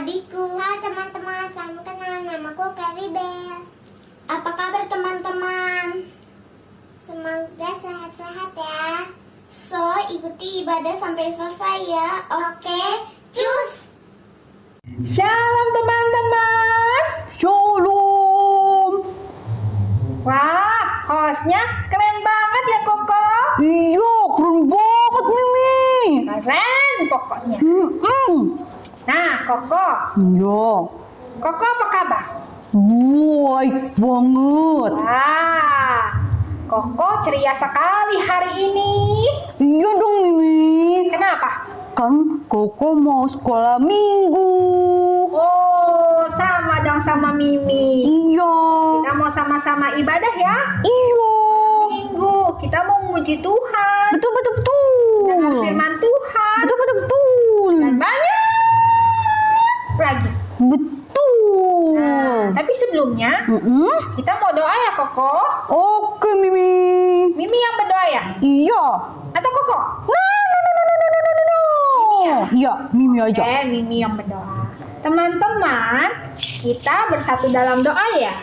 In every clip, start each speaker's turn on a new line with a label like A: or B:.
A: adikku.
B: Halo teman-teman, salam kenal, namaku Carrie Bell.
A: Apa kabar teman-teman?
B: Semoga sehat-sehat ya.
A: So, ikuti ibadah sampai selesai ya. Oke, cus!
C: Shalom teman-teman.
D: Shalom.
C: Wah, hostnya keren banget ya Koko.
D: Iya, keren banget Mimi.
C: Keren pokoknya. Nah Koko,
D: Iya.
C: Koko apa kabar?
D: Baik banget.
C: Wah, Koko ceria sekali hari ini.
D: Iya dong Mimi.
C: Kenapa?
D: Kan Koko mau sekolah minggu.
C: Oh, sama dong sama Mimi.
D: Iya.
C: Kita mau sama-sama ibadah ya.
D: Iya.
C: Minggu, kita mau memuji Tuhan.
D: Betul betul betul.
C: Dengan firman Tuhan.
D: Betul betul betul.
C: Dan banyak lagi.
D: Betul.
C: Nah, tapi sebelumnya kita mau doa ya Koko.
D: Oke Mimi.
C: Mimi yang berdoa ya?
D: Iya.
C: Atau Koko?
D: Iya, Mimi aja.
C: Oke, Mimi yang berdoa. Teman-teman, kita bersatu dalam doa ya.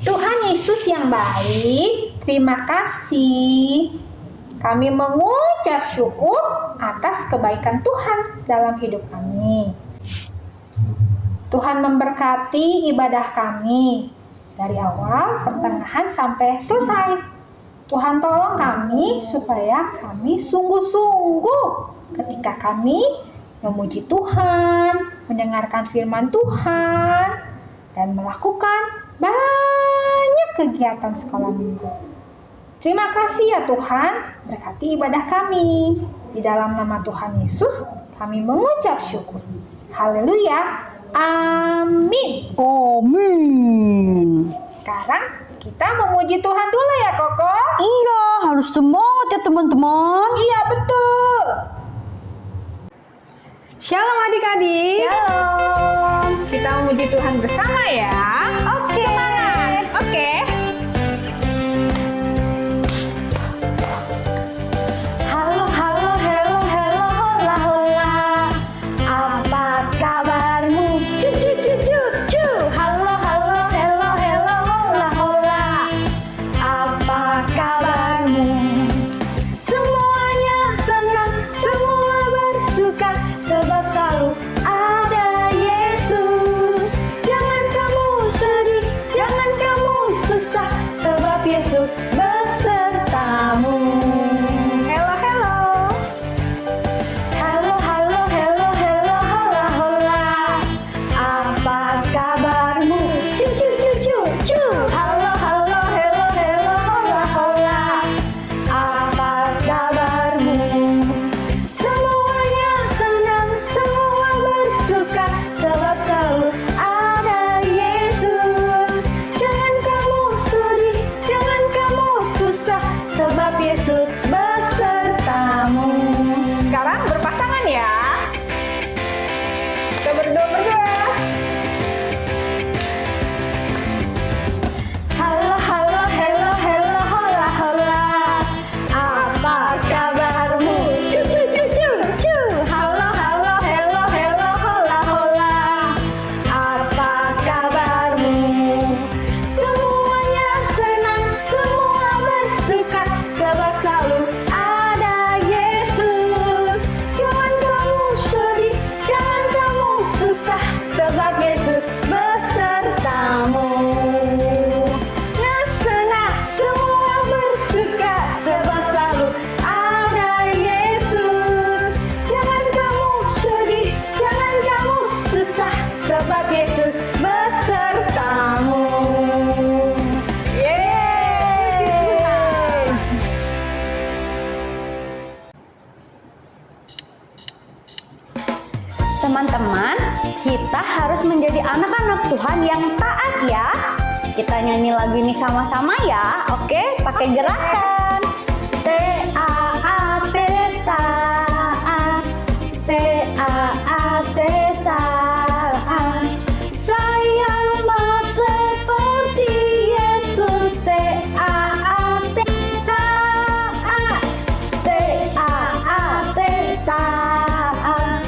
C: Tuhan Yesus yang baik, terima kasih. Kami mengucap syukur atas kebaikan Tuhan dalam hidup kami. Tuhan memberkati ibadah kami dari awal, pertengahan, sampai selesai. Tuhan tolong kami supaya kami sungguh-sungguh ketika kami memuji Tuhan, mendengarkan firman Tuhan, dan melakukan banyak kegiatan sekolah minggu. Terima kasih ya Tuhan, berkati ibadah kami. Di dalam nama Tuhan Yesus, kami mengucap syukur. Haleluya. Amin.
D: Amin.
C: Sekarang kita memuji Tuhan dulu ya Koko.
D: Iya, harus semangat ya teman-teman.
C: Iya betul.
D: Shalom adik-adik.
C: Shalom. Kita memuji Tuhan bersama ya. Oke. Semangat. Oke.
A: Halo, halo, hello, hello, hola, hola. Apa kabarmu? Cu, cu, cu, cu, cu. Halo, halo, hello, hello, hola, hola. Apa kabarmu? Semuanya senang, semua bersuka, sebab selalu ada Yesus. Jangan kamu sedih, jangan kamu susah, sebab Yesus besertamu.
C: Hello, hello.
A: Halo, halo, hello, hello, hola, hola. Apa kabarmu? Cu, cu, cu, cu, cu. Halo, halo, hello, hello, hola, hola. Apa kabarmu? Semuanya senang, semua bersuka, sebab selalu ada Yesus. Jangan kamu sedih, jangan kamu susah, sebab Yesus besertamu.
C: Sekarang berpasangan ya. Kita berdua.
A: Halo, halo, hello, hello, hola, hola. Apa kabarmu? Cu, cu, cu, cu, cu. Halo, halo, hello, hello, hola, hola. Apa kabarmu? Semuanya senang, semua bersuka, sebab selalu ada Yesus. Jangan kamu sedih, jangan kamu susah, sebab Yesus besertamu. Senang, semua bersuka, sebab selalu ada Yesus. Jangan kamu sedih, jangan kamu susah, sebab Yesus besertamu.
C: Yeay.
D: Teman-teman, kita harus menjadi anak-anak Tuhan yang taat ya. Kita nyanyi lagu ini sama-sama ya. Oke, pakai gerakan. T-A-A-T taat. T-A-A-T taat. Saya mau seperti Yesus. T-A-A-T taat. T-A-A-T taat.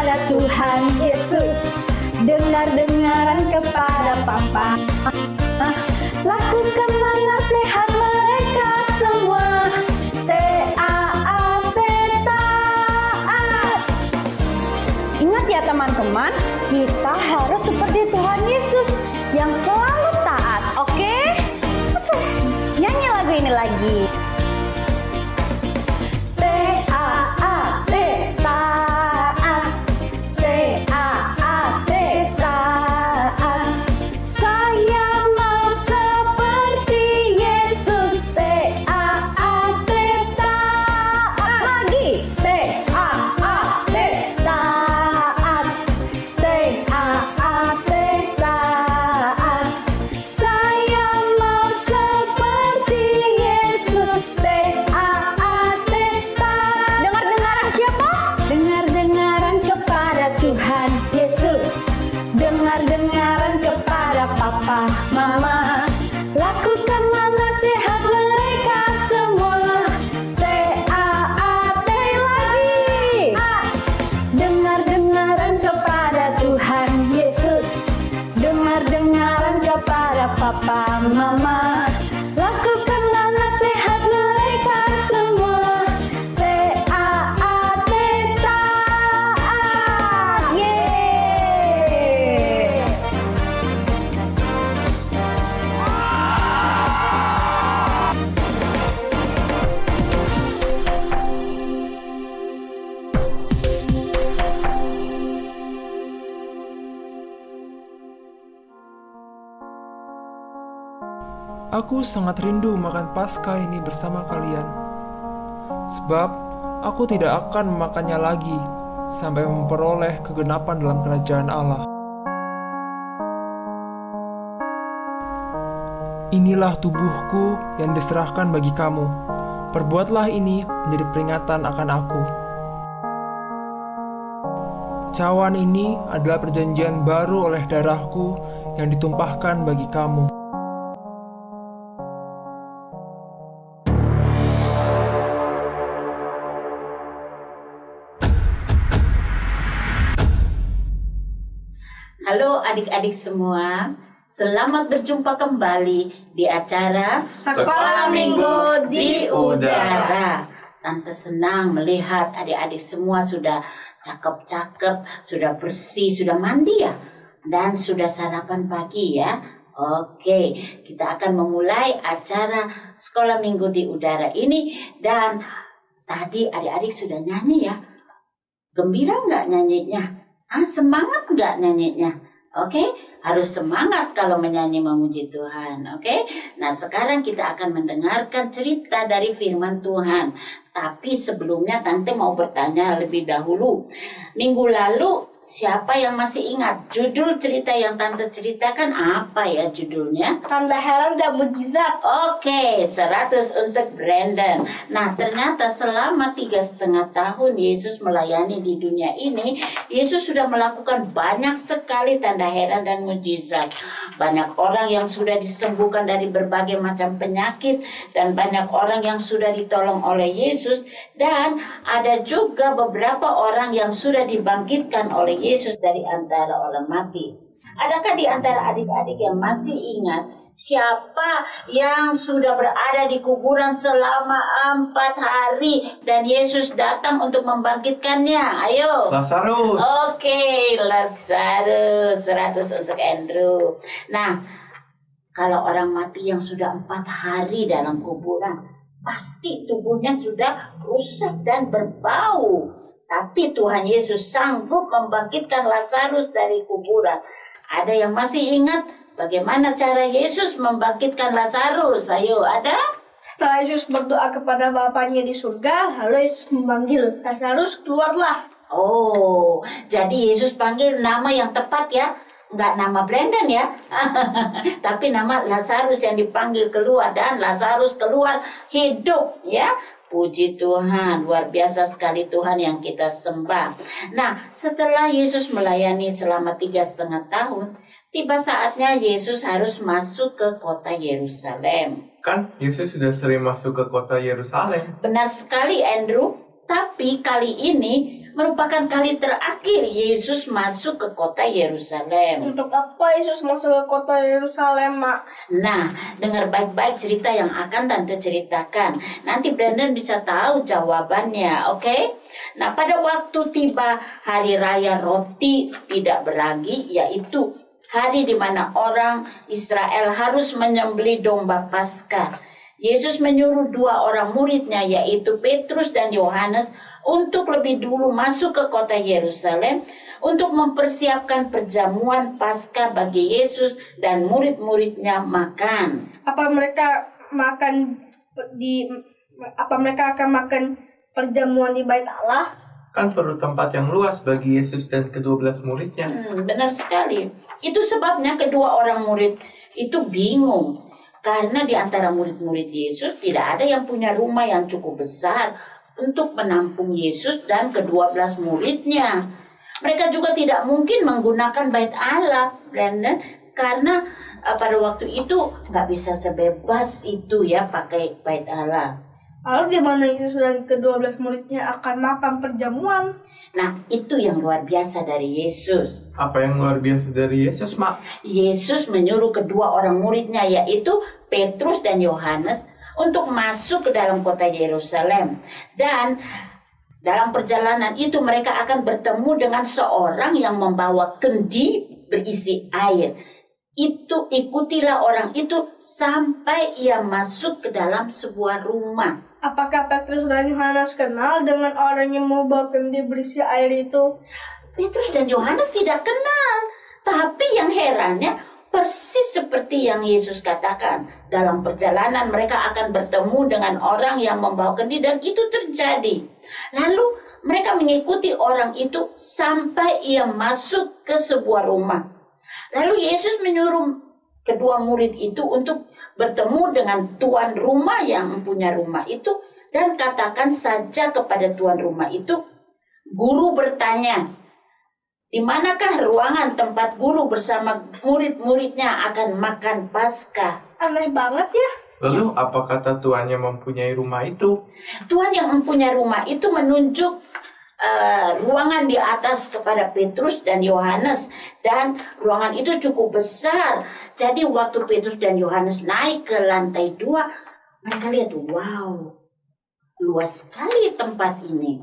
A: kepada Tuhan Yesus, dengar-dengaran kepada Papa. Lakukanlah nasihat mereka semua, taat.
D: Ingat ya teman-teman, kita harus seperti Tuhan Yesus yang selalu taat, oke? Oke, nyanyi lagu ini lagi.
A: Taat, taat. Saya mau seperti Yesus, taat.
D: Lagi.
A: Taat. Saya mau seperti Yesus, taat.
D: Dengar-dengaran siapa?
A: Dengar-dengaran kepada Tuhan Yesus, dengar-dengaran kepada Papa, Mama. Lakukanlah nasihat mereka semua, taat lagi. Dengar-dengaran kepada Tuhan Yesus, dengar-dengaran kepada Papa, Mama. Lakukanlah nasihat mereka semua, taat. Yeay.
E: Aku sangat rindu makan Paskah ini bersama kalian. Sebab aku tidak akan memakannya lagi sampai memperoleh kegenapan dalam kerajaan Allah. Inilah tubuhku yang diserahkan bagi kamu. Perbuatlah ini menjadi peringatan akan aku. Cawan ini adalah perjanjian baru oleh darahku yang ditumpahkan bagi kamu.
F: Halo adik-adik semua, selamat berjumpa kembali di acara
A: Sekolah Minggu di Udara.
F: Tante senang melihat adik-adik semua sudah cakep-cakep, sudah bersih, sudah mandi ya, dan sudah sarapan pagi ya. Oke, kita akan memulai acara Sekolah Minggu di Udara ini. Dan tadi adik-adik sudah nyanyi ya. Gembira nggak nyanyinya? Semangat nggak nyanyinya? Oke, harus semangat kalau menyanyi memuji Tuhan. Oke, nah sekarang kita akan mendengarkan cerita dari firman Tuhan. Tapi sebelumnya Tante mau bertanya lebih dahulu. Minggu lalu siapa yang masih ingat judul cerita yang Tante ceritakan apa ya judulnya?
A: Tanda heran dan mukjizat.
F: Oke, 100 untuk Brandon. Nah, ternyata selama 3,5 tahun Yesus melayani di dunia ini, Yesus sudah melakukan banyak sekali tanda heran dan mukjizat. Banyak orang yang sudah disembuhkan dari berbagai macam penyakit, dan banyak orang yang sudah ditolong oleh Yesus, dan ada juga beberapa orang yang sudah dibangkitkan oleh Yesus dari antara orang mati. Adakah di antara adik-adik yang masih ingat siapa yang sudah berada di kuburan selama 4 hari dan Yesus datang untuk membangkitkannya? Ayo.
E: Lazarus.
F: Oke, Lazarus. 100 untuk Andrew. Nah, kalau orang mati yang sudah 4 hari dalam kuburan, pasti tubuhnya sudah rusak dan berbau. Tapi Tuhan Yesus sanggup membangkitkan Lazarus dari kuburan. Ada yang masih ingat bagaimana cara Yesus membangkitkan Lazarus? Ayo, ada?
A: Setelah Yesus berdoa kepada Bapaknya di surga, lalu Yesus memanggil Lazarus, keluarlah.
F: Oh, jadi Yesus panggil nama yang tepat ya? Enggak nama Brandon ya? Tapi nama Lazarus yang dipanggil keluar, dan Lazarus keluar hidup ya. Puji Tuhan, luar biasa sekali Tuhan yang kita sembah. Nah, setelah Yesus melayani selama 3,5 tahun, tiba saatnya Yesus harus masuk ke kota Yerusalem.
G: Kan Yesus sudah sering masuk ke kota Yerusalem.
F: Benar sekali Andrew, tapi kali ini merupakan kali terakhir Yesus masuk ke kota Yerusalem.
A: Untuk apa Yesus masuk ke kota Yerusalem, Mak?
F: Nah, dengar baik-baik cerita yang akan Tante ceritakan. Nanti Brandon bisa tahu jawabannya, oke? Nah, pada waktu tiba hari raya roti tidak beragi, yaitu hari di mana orang Israel harus menyembelih domba Paskah. Yesus menyuruh 2 orang muridnya, yaitu Petrus dan Yohanes, untuk lebih dulu masuk ke kota Yerusalem untuk mempersiapkan perjamuan Paskah bagi Yesus dan murid-muridnya makan.
A: Apa mereka akan makan perjamuan di Bait Allah?
E: Kan perlu tempat yang luas bagi Yesus dan ke-12 muridnya.
F: Benar sekali. Itu sebabnya kedua orang murid itu bingung. Karena di antara murid-murid Yesus tidak ada yang punya rumah yang cukup besar untuk menampung Yesus dan ke-12 muridnya. Mereka juga tidak mungkin menggunakan Bait Allah, Brandon, karena pada waktu itu nggak bisa sebebas itu ya pakai Bait Allah.
A: Lalu di mana Yesus dan ke-12 muridnya akan makan perjamuan?
F: Nah, itu yang luar biasa dari Yesus.
E: Apa yang luar biasa dari Yesus, Mak?
F: Yesus menyuruh kedua orang muridnya, yaitu Petrus dan Yohanes, untuk masuk ke dalam kota Yerusalem. Dan dalam perjalanan itu mereka akan bertemu dengan seorang yang membawa kendi berisi air. Ikutilah orang itu sampai ia masuk ke dalam sebuah rumah.
A: Apakah Petrus dan Yohanes kenal dengan orang yang membawa kendi berisi air itu?
F: Petrus dan Yohanes tidak kenal. Tapi yang herannya, persis seperti yang Yesus katakan, dalam perjalanan mereka akan bertemu dengan orang yang membawa kendi, dan itu terjadi. Lalu mereka mengikuti orang itu sampai ia masuk ke sebuah rumah. Lalu Yesus menyuruh kedua murid itu untuk bertemu dengan tuan rumah yang punya rumah itu, dan katakan saja kepada tuan rumah itu, "Guru bertanya, di manakah ruangan tempat guru bersama murid-muridnya akan makan Paskah?"
A: Aneh banget ya.
E: Lalu apa kata tuannya mempunyai rumah itu?
F: Tuan yang mempunyai rumah itu menunjuk ruangan di atas kepada Petrus dan Yohanes, dan ruangan itu cukup besar. Jadi waktu Petrus dan Yohanes naik ke lantai 2, mereka lihat, wow, luas sekali tempat ini.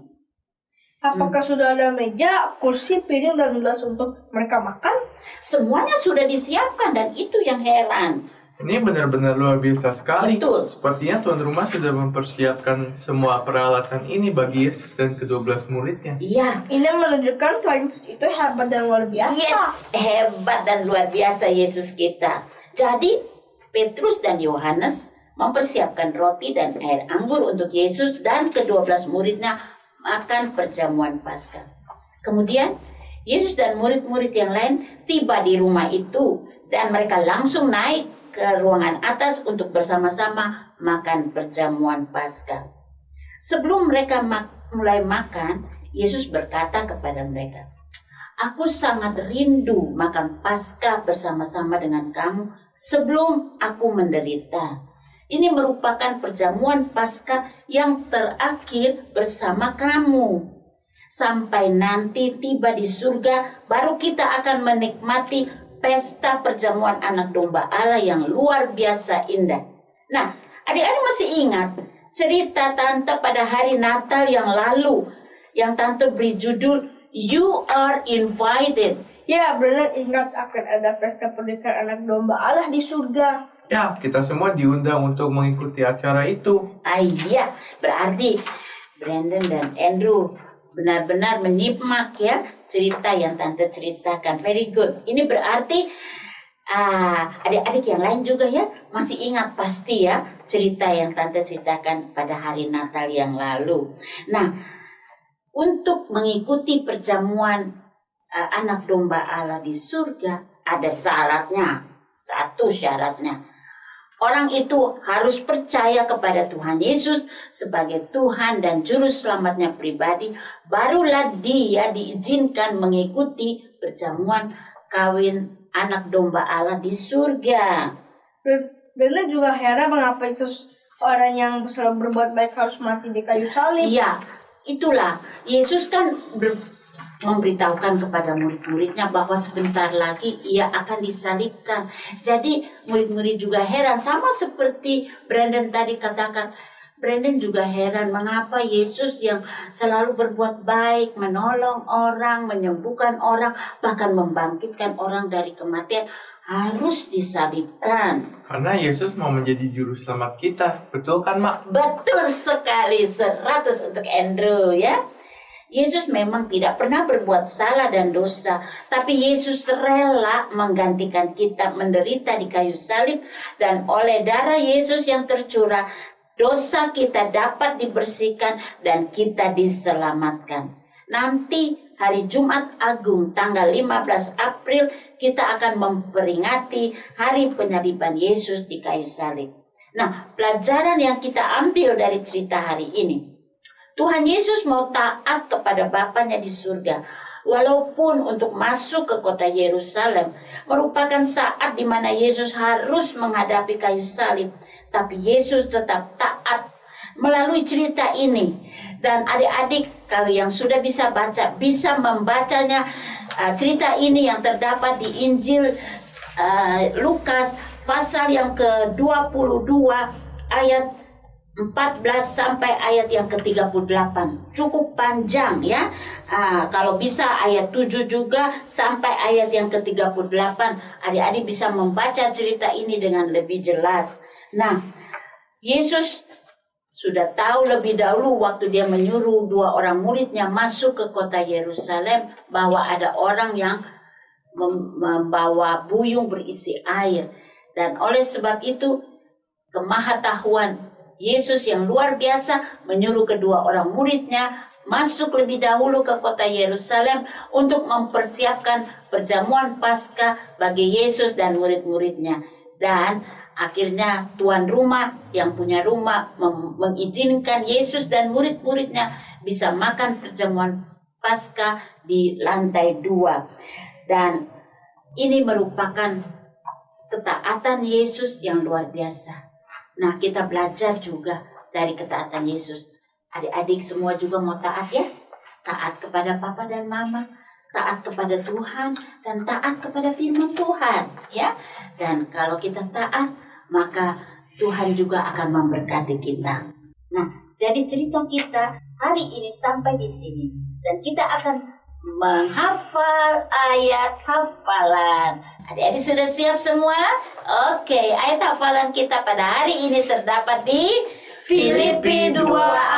A: Apakah sudah ada meja, kursi, piring, dan gelas untuk mereka makan?
F: Semuanya sudah disiapkan, dan itu yang heran.
E: Ini benar-benar luar biasa sekali.
F: Betul.
E: Sepertinya tuan rumah sudah mempersiapkan semua peralatan ini bagi Yesus dan ke-12 muridnya.
F: Iya.
A: Ini menunjukkan Tuhan Yesus itu hebat dan luar biasa.
F: Yes, hebat dan luar biasa Yesus kita. Jadi Petrus dan Yohanes mempersiapkan roti dan air anggur untuk Yesus dan ke-12 muridnya makan perjamuan Paskah. Kemudian Yesus dan murid-murid yang lain tiba di rumah itu, dan mereka langsung naik ke ruangan atas untuk bersama-sama makan perjamuan Paskah. Sebelum mereka mulai makan, Yesus berkata kepada mereka, "Aku sangat rindu makan Paskah bersama-sama dengan kamu sebelum aku menderita." Ini merupakan perjamuan Paskah yang terakhir bersama kamu. Sampai nanti tiba di surga, baru kita akan menikmati pesta perjamuan anak domba Allah yang luar biasa indah. Nah, adik-adik masih ingat cerita Tante pada hari Natal yang lalu, yang Tante beri judul You Are Invited.
A: Ya, benar, ingat akan ada pesta pernikahan anak domba Allah di surga.
E: Ya, kita semua diundang untuk mengikuti acara itu.
F: Iya, berarti Brandon dan Andrew benar-benar menyimak ya cerita yang Tante ceritakan. Very good. Ini berarti adik-adik yang lain juga ya masih ingat pasti ya cerita yang Tante ceritakan pada hari Natal yang lalu. Nah, untuk mengikuti perjamuan anak domba Allah di surga ada syaratnya. Satu syaratnya, orang itu harus percaya kepada Tuhan Yesus sebagai Tuhan dan Juru Selamatnya pribadi. Barulah dia diizinkan mengikuti perjamuan kawin anak domba Allah di surga.
A: Benar juga heran mengapa Yesus, orang yang selalu berbuat baik, harus mati di kayu salib.
F: Iya, itulah Yesus kan memberitahukan kepada murid-muridnya bahwa sebentar lagi ia akan disalibkan. Jadi murid-murid juga heran, sama seperti Brandon tadi katakan. Brandon juga heran mengapa Yesus yang selalu berbuat baik, menolong orang, menyembuhkan orang, bahkan membangkitkan orang dari kematian harus disalibkan.
G: Karena Yesus mau menjadi juru selamat kita. Betul kan, Mak?
F: Betul sekali, 100 untuk Andrew ya. Yesus memang tidak pernah berbuat salah dan dosa, tapi Yesus rela menggantikan kita menderita di kayu salib, dan oleh darah Yesus yang tercurah, dosa kita dapat dibersihkan dan kita diselamatkan. Nanti hari Jumat Agung tanggal 15 April kita akan memperingati hari penyaliban Yesus di kayu salib. Nah, pelajaran yang kita ambil dari cerita hari ini, Tuhan Yesus mau taat kepada Bapanya di surga. Walaupun untuk masuk ke kota Yerusalem merupakan saat di mana Yesus harus menghadapi kayu salib, tapi Yesus tetap taat melalui cerita ini. Dan adik-adik, kalau yang sudah bisa baca, bisa membacanya cerita ini yang terdapat di Injil Lukas pasal yang ke-22 ayat 14 sampai ayat yang ke-38. Cukup panjang ya. Kalau bisa ayat 7 juga sampai ayat yang ke-38. Adik-adik bisa membaca cerita ini dengan lebih jelas. Nah, Yesus sudah tahu lebih dahulu waktu dia menyuruh 2 orang muridnya masuk ke kota Yerusalem bahwa ada orang yang membawa buyung berisi air. Dan oleh sebab itu kemahatauan Yesus yang luar biasa menyuruh kedua orang muridnya masuk lebih dahulu ke kota Yerusalem untuk mempersiapkan perjamuan Paskah bagi Yesus dan murid-muridnya. Dan akhirnya tuan rumah yang punya rumah mengizinkan Yesus dan murid-muridnya bisa makan perjamuan Paskah di lantai 2. Dan ini merupakan ketaatan Yesus yang luar biasa. Nah, kita belajar juga dari ketaatan Yesus. Adik-adik semua juga mau taat ya? Taat kepada papa dan mama, taat kepada Tuhan, dan taat kepada firman Tuhan ya. Dan kalau kita taat, maka Tuhan juga akan memberkati kita. Nah, jadi cerita kita hari ini sampai di sini. Dan kita akan menghafal ayat hafalan. Adik-adik sudah siap semua? Oke, ayat hafalan kita pada hari ini terdapat di Filipi 2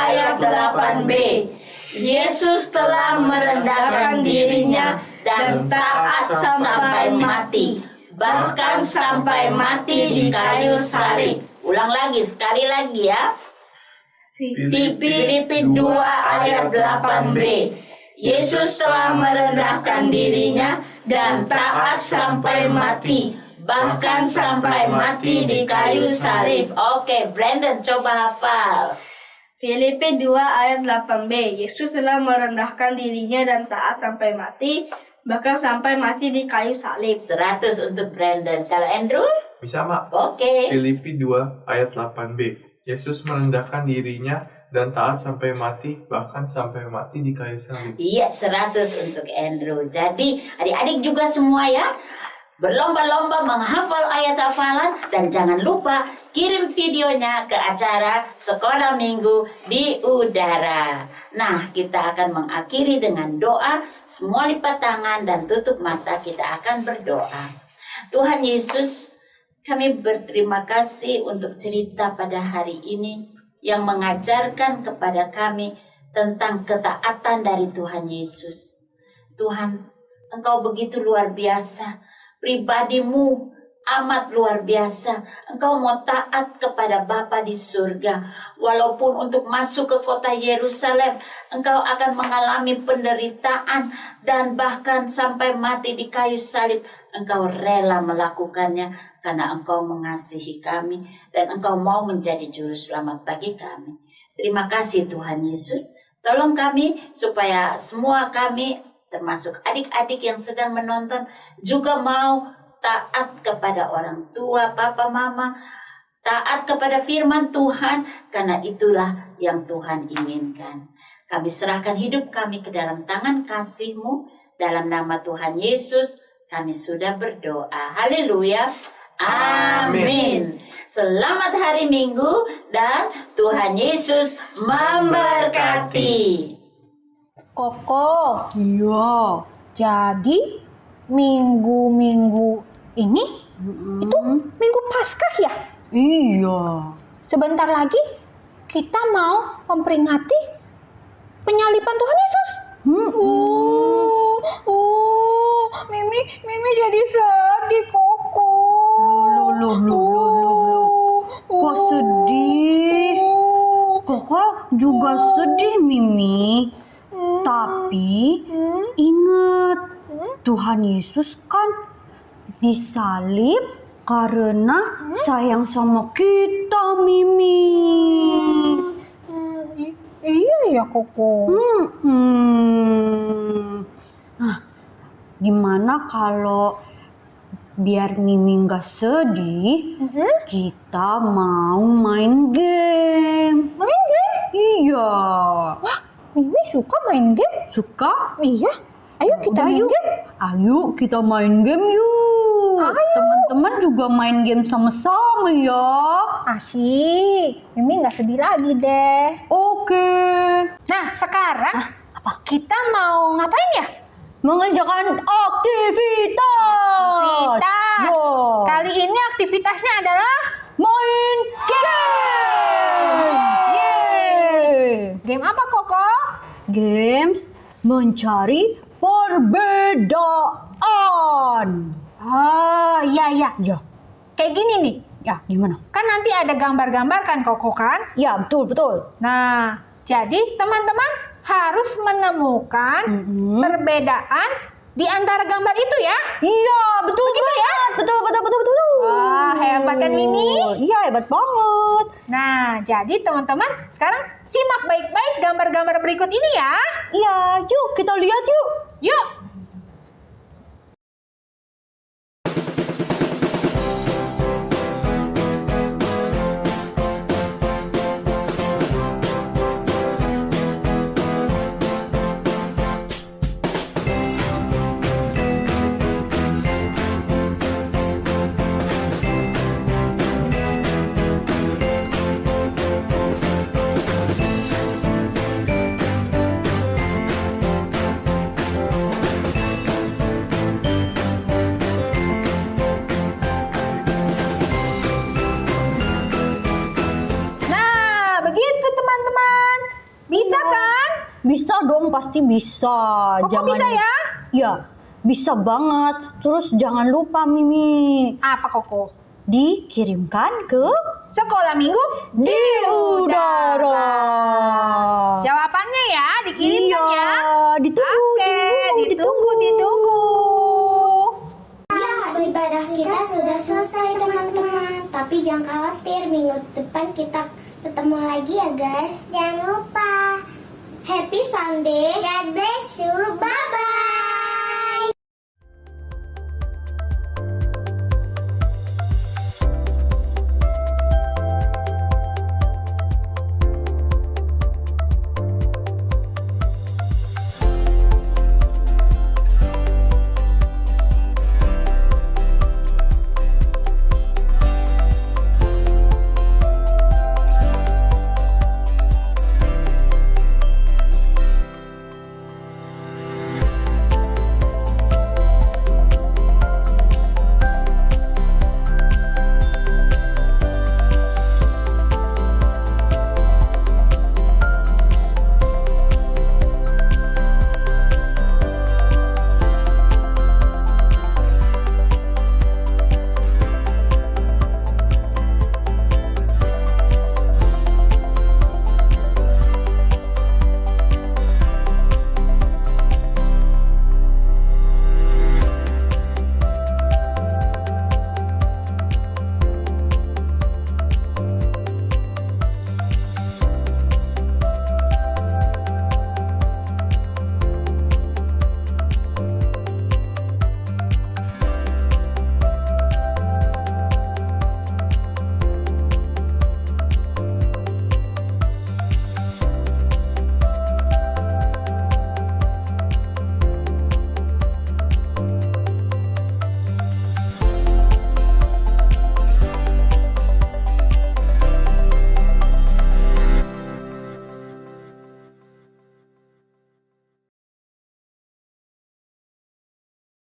F: ayat 8b. Yesus telah merendahkan dirinya dan taat sampai mati, bahkan sampai mati di kayu salib. Ulang lagi, sekali lagi ya. Filipi 2 ayat 8b. Yesus telah merendahkan dirinya dan taat sampai mati, bahkan sampai mati di kayu salib. Oke, Brandon coba hafal.
A: Filipi 2 ayat 8b. Yesus telah merendahkan dirinya dan taat sampai mati, bahkan sampai mati di kayu salib.
F: 100 untuk Brandon. Kalau Andrew?
G: Bisa, Mak?
F: Oke.
G: Filipi 2 ayat 8b. Yesus merendahkan dirinya dan taat sampai mati, bahkan sampai mati di kayu salib.
F: Iya, 100 untuk Andrew. Jadi adik-adik juga semua ya, berlomba-lomba menghafal ayat hafalan. Dan jangan lupa kirim videonya ke acara Sekolah Minggu di Udara. Nah, kita akan mengakhiri dengan doa. Semua lipat tangan dan tutup mata, kita akan berdoa. Tuhan Yesus, kami berterima kasih untuk cerita pada hari ini yang mengajarkan kepada kami tentang ketaatan dari Tuhan Yesus. Tuhan, Engkau begitu luar biasa. Pribadimu amat luar biasa. Engkau mau taat kepada Bapa di surga. Walaupun untuk masuk ke kota Yerusalem, Engkau akan mengalami penderitaan dan bahkan sampai mati di kayu salib. Engkau rela melakukannya karena Engkau mengasihi kami dan Engkau mau menjadi juru selamat bagi kami. Terima kasih Tuhan Yesus. Tolong kami supaya semua kami, termasuk adik-adik yang sedang menonton, juga mau taat kepada orang tua, papa, mama, taat kepada firman Tuhan, karena itulah yang Tuhan inginkan. Kami serahkan hidup kami ke dalam tangan kasih-Mu. Dalam nama Tuhan Yesus, kami sudah berdoa. Haleluya. Amin. Selamat hari Minggu dan Tuhan Yesus memberkati.
D: Koko. Iya. Jadi minggu-minggu ini itu minggu Paskah ya? Iya. Sebentar lagi kita mau memperingati penyaliban Tuhan Yesus. Mimi jadi sedih, Koko. Loh. Kok sedih? Koko juga sedih, Mimi. Tapi ingat, Tuhan Yesus kan disalib karena sayang sama kita, Mimi. Iya ya, Koko. Nah, gimana kalau biar Mimi nggak sedih, kita mau main game. Main game? Iya. Wah, Mimi suka main game? Suka? Iya. Ayo kita main game. Ayo kita main game yuk. Teman-teman juga main game sama-sama ya. Asik. Mimi nggak sedih lagi deh. Oke. Nah sekarang kita mau ngapain ya? Mengerjakan aktivitas. Kali ini aktivitasnya adalah main game. Yeay. Game apa, Koko? Games mencari perbedaan. Oh, iya. Kayak gini nih. Ya, gimana? Kan nanti ada gambar-gambar kan, Koko kan? Ya, betul. Nah, jadi teman-teman harus menemukan perbedaan di antara gambar itu ya? Iya, betul. Begitu ya? Betul. Wah, hebat kan Mimi? Iya, hebat banget. Nah, jadi teman-teman sekarang simak baik-baik gambar-gambar berikut ini ya. Iya, yuk kita lihat yuk. Yuk. Bisa dong, pasti bisa. Kok bisa ya? Ya, bisa banget. Terus jangan lupa Mimi. Apa Koko? Dikirimkan ke Sekolah Minggu di Udara. Jawabannya ya, dikirimkan ya. Ditunggu.
B: Ya, ibadah kita sudah selesai teman-teman. Tapi jangan khawatir, minggu depan kita ketemu lagi ya guys. Jangan lupa. Happy Sunday. God bless you. Bye.